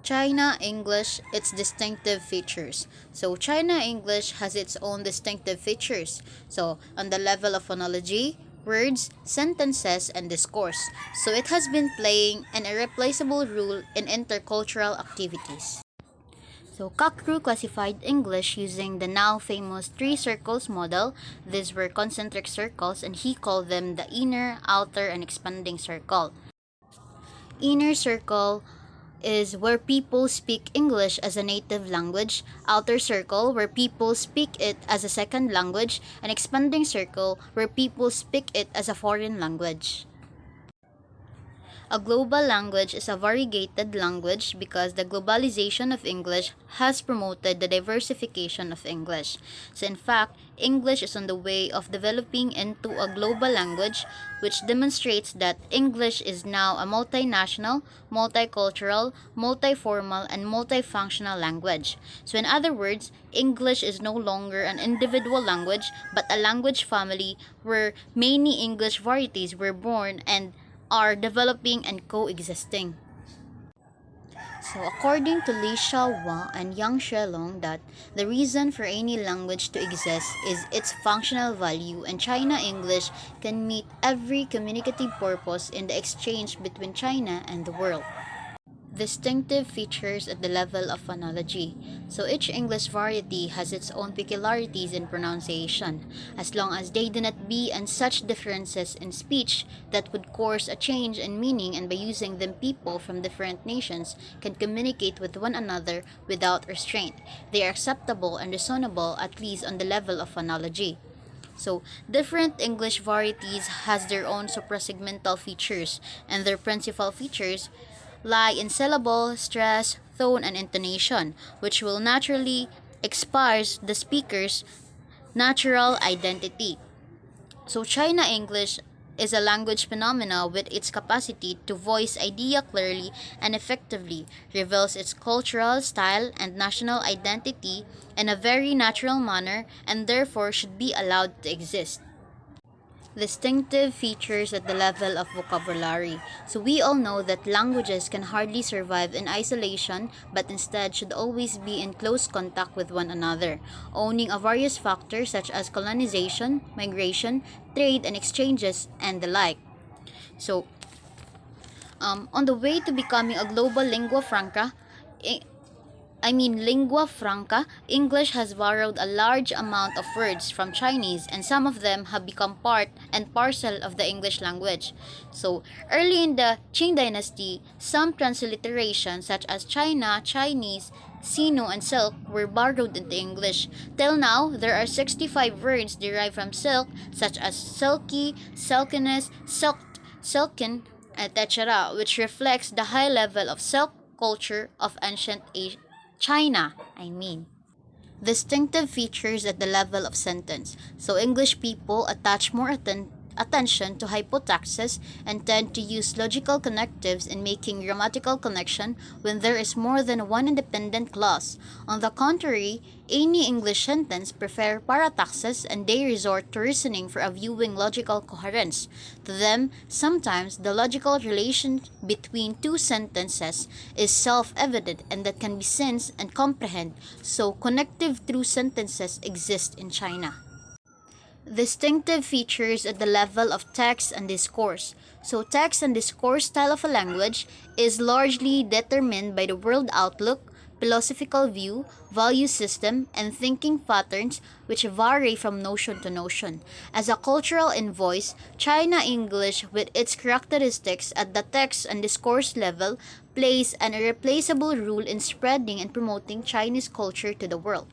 China English, its distinctive features. So China English has its own distinctive features. So on the level of phonology, words, sentences, and discourse. So it has been playing an irreplaceable role in intercultural activities. So Kakru classified English using the now famous three circles model. These were concentric circles and he called them the inner, outer, and expanding circle. Inner circle is where people speak English as a native language, outer circle where people speak it as a second language, and expanding circle where people speak it as a foreign language. A global language is a variegated language because the globalization of English has promoted the diversification of English. So in fact, English is on the way of developing into a global language, which demonstrates that English is now a multinational, multicultural, multiformal, and multifunctional language. So in other words, English is no longer an individual language, but a language family where many English varieties were born and are developing and coexisting. So according to Li Xiaowang and Yang Shelong that the reason for any language to exist is its functional value, and China English can meet every communicative purpose in the exchange between China and the world. Distinctive features at the level of phonology. So each English variety has its own peculiarities in pronunciation, as long as they do not be and such differences in speech that would cause a change in meaning, and by using them people from different nations can communicate with one another without restraint. They are acceptable and reasonable at least on the level of phonology. So, different English varieties has their own suprasegmental features, and their principal features lie in syllable, stress, tone, and intonation, which will naturally express the speaker's natural identity. So China English is a language phenomena with its capacity to voice idea clearly and effectively, reveals its cultural style and national identity in a very natural manner, and therefore should be allowed to exist. Distinctive features at the level of vocabulary. So we all know that languages can hardly survive in isolation, but instead should always be in close contact with one another, owning a various factors such as colonization, migration, trade and exchanges, and the like. So, on the way to becoming a global lingua franca, English has borrowed a large amount of words from Chinese, and some of them have become part and parcel of the English language. So, early in the Qing dynasty, some transliterations such as China, Chinese, Sino, and silk were borrowed into English. Till now, there are 65 words derived from silk, such as silky, silkiness, silked, silken, etc., which reflects the high level of silk culture of ancient China, I mean. Distinctive features at the level of sentence. So English people attach more attention to hypotaxis and tend to use logical connectives in making grammatical connection when there is more than one independent clause. On the contrary, any English sentence prefer parataxis, and they resort to reasoning for viewing logical coherence. To them, sometimes the logical relation between two sentences is self-evident and that can be sensed and comprehended, so connective through sentences exist in China. Distinctive features at the level of text and discourse. So text and discourse style of a language is largely determined by the world outlook, philosophical view, value system, and thinking patterns which vary from notion to notion. As a cultural invoice, China English with its characteristics at the text and discourse level plays an irreplaceable role in spreading and promoting Chinese culture to the world.